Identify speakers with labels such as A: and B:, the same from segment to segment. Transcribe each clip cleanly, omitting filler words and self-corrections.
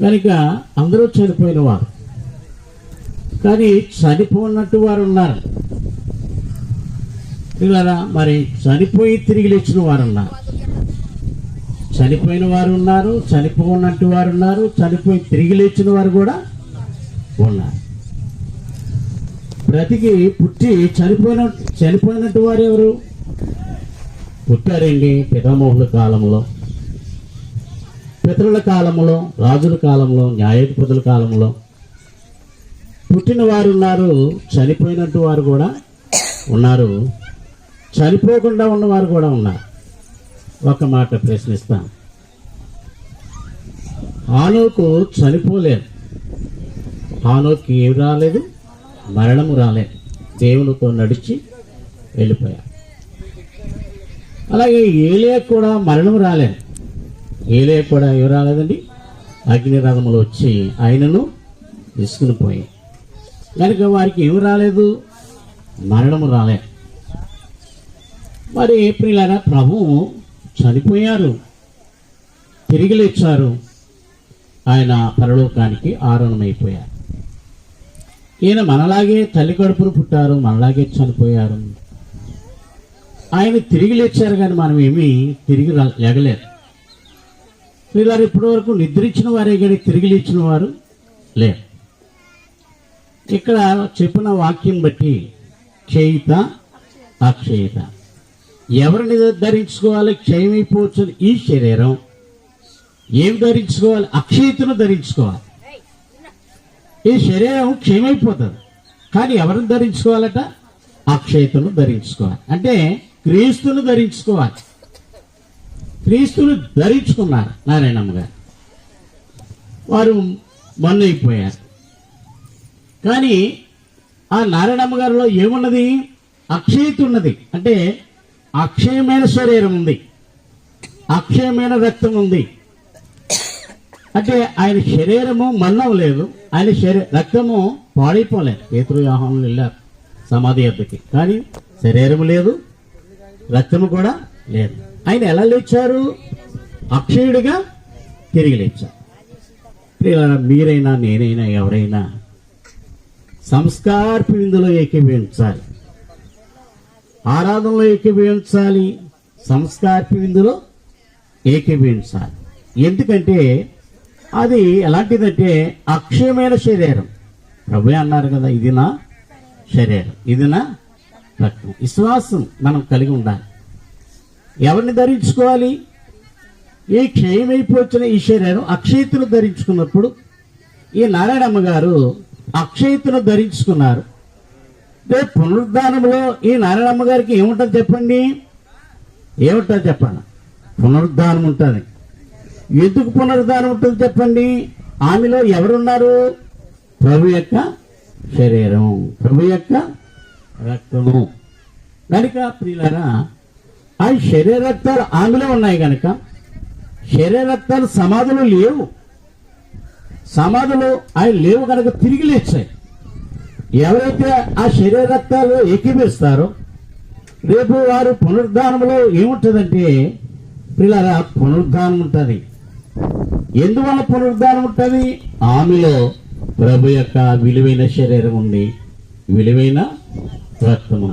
A: కనుక అందరూ చనిపోయిన వారు, కానీ చనిపోయినట్టు వారు ఉన్నారు పిల్లరా. మరి చనిపోయి తిరిగి లేచిన వారు ఉన్నారు, చనిపోయిన వారు ఉన్నారు, చనిపోయినట్టు వారు ఉన్నారు, చనిపోయి తిరిగి లేచిన వారు కూడా ఉన్నారు. బ్రతికి పుట్టి చనిపోయినట్టు వారు ఎవరు పుట్టారండి? పితామహుల కాలంలో, పితరుల కాలంలో, రాజుల కాలంలో, న్యాయాధిపతుల కాలంలో పుట్టిన వారు ఉన్నారు, చనిపోయినట్టు వారు కూడా ఉన్నారు, చనిపోకుండా ఉన్నవారు కూడా ఉన్నారు. ఒక మాట ప్రశ్నిస్తాను, హానోకు చనిపోలేదు, హానోకు ఏమి రాలేదు, మరణము రాలేదు, దేవునితో నడిచి వెళ్ళిపోయారు. అలాగే ఏలియా కూడా మరణం రాలేదు, ఏలియా కూడా ఏమి రాలేదండి, అగ్నిరథములు వచ్చి ఆయనను తీసుకుని పోయాయి. కనుక వారికి ఏమి రాలేదు, మరణము రాలేదు. మరి ప్రియులారా, ప్రభువు చనిపోయారు, తిరిగి లేచారు, ఆయన పరలోకానికి ఆరోహణమైపోయారు. ఈయన మనలాగే తల్లి కడుపును పుట్టారు, మనలాగే చనిపోయారు. ఆయన తిరిగి లేచారు, కానీ మనం ఏమీ తిరిగి లేగలేరు. ప్రియులారా, ఇప్పటి వరకు నిద్రించిన వారే కానీ తిరిగి లేచిన వారు లేరు. ఇక్కడ చెప్పిన వాక్యం బట్టి క్షయిత అక్షయిత ఎవరిని ధరించుకోవాలి? క్షయమైపోవచ్చు ఈ శరీరం. ఏం ధరించుకోవాలి? అక్షయితను ధరించుకోవాలి. ఈ శరీరం క్షయమైపోతుంది, కానీ ఎవరిని ధరించుకోవాలట? అక్షయితను ధరించుకోవాలి. అంటే క్రీస్తును ధరించుకోవాలి. క్రీస్తును ధరించుకున్నారు నారాయణమ్మ గారు. వారు మన్నైపోయారు, కానీ ఆ నారాయణమ్మ గారిలో ఏమున్నది? అక్షయిత ఉన్నది. అంటే అక్షయమైన శరీరం ఉంది, అక్షయమైన రక్తం ఉంది. అంటే ఆయన శరీరము మన్నవలేదు, ఆయన రక్తము పాడైపోలేదు. పేతురు యోహానులు వెళ్ళారు సమాధి వద్దకి, కానీ శరీరము లేదు, రక్తము కూడా లేదు. ఆయన ఎలా లేచారు? అక్షయుడిగా తిరిగి లేచారు. మీరైనా నేనైనా ఎవరైనా సంస్కారపు విందులో ఏకీభవించాలి, ఆరాధనలో ఏకీభవించాలి, సంస్కారపు విందులో ఏకీభవించాలి. ఎందుకంటే అది ఎలాంటిదంటే అక్షయమైన శరీరం. ప్రభు అన్నారు కదా, ఇది నా శరీరం, ఇది నా రక్తం. విశ్వాసం మనం కలిగి ఉండాలి. ఎవరిని ధరించుకోవాలి? ఈ క్షయమైపోతున్న ఈ శరీరం అక్షయతను ధరించుకున్నప్పుడు ఈ నారాయణమ్మ గారు అక్షయతను ధరించుకున్నారు. రేపు పునరుద్ధానంలో ఈ నారాయణమ్మ గారికి ఏముంటుంది చెప్పండి? ఏముంటుంది చెప్పండి? పునరుద్ధానం ఉంటుంది. ఎందుకు పునరుద్ధానం ఉంటుంది చెప్పండి? ఆమెలో ఎవరున్నారు? ప్రభు యొక్క శరీరం, ప్రభు యొక్క రక్తము. కనుక ప్రియులారా, ఆ శరీర రక్తాలు ఆమెలో ఉన్నాయి కనుక శరీర రక్తాలు సమాధులు లేవు, సమాధులు ఆయన లేవు కనుక తిరిగి లేచాయి. ఎవరైతే ఆ శరీర రక్తాలు ఏకీభవిస్తారో రేపు వారు పునరుద్ధానంలో ఏముంటుందంటే ప్రియులారా, పునరుద్ధానం ఉంటుంది. ఎందువల్ల పునరుద్ధానం ఉంటుంది? ఆమెలో ప్రభు యొక్క విలువైన శరీరం ఉంది, విలువైన రక్తము.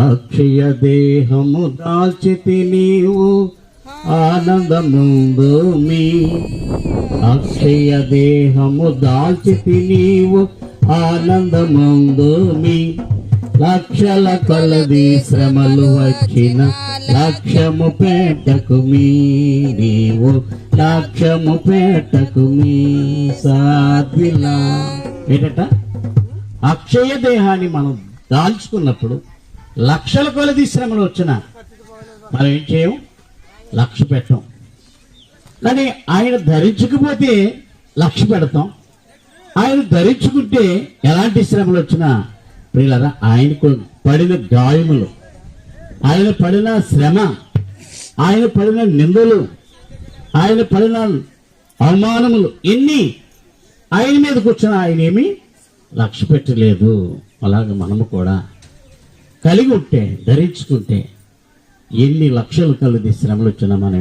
A: అక్షయ దేహము దాల్చితి నీవు ఆనందముందు మీ, అక్షయ దేహము దాల్చితి నీవు ఆనందముందు మీ. లక్షల కొలది శ్రమలు వచ్చిన లక్ష్యము పెట్టకు మీ, నీవు లక్ష్యము పెట్టకు మీ సాధ్విలా. ఏంటట? అక్షయ దేహాన్ని మనం దాల్చుకున్నప్పుడు లక్షల కొలది శ్రమలు వచ్చిన మనం ఏం చేయం? లక్ష్య పెట్టాం. కానీ ఆయన ధరించకపోతే లక్ష్య పెడతాం. ఆయన ధరించుకుంటే ఎలాంటి శ్రమలు వచ్చినా ప్రియులారా, ఆయనకు పడిన గాయములు, ఆయన పడిన శ్రమ, ఆయన పడిన నిందలు, ఆయన పడిన అవమానములు ఎన్ని ఆయన మీద కూర్చున్నా ఆయన ఏమీ లక్ష్య పెట్టలేదు. అలాగే మనము కూడా కలిగి ఉంటే, ధరించుకుంటే ఎన్ని లక్షలు కలిగి శ్రమలు వచ్చినా మనం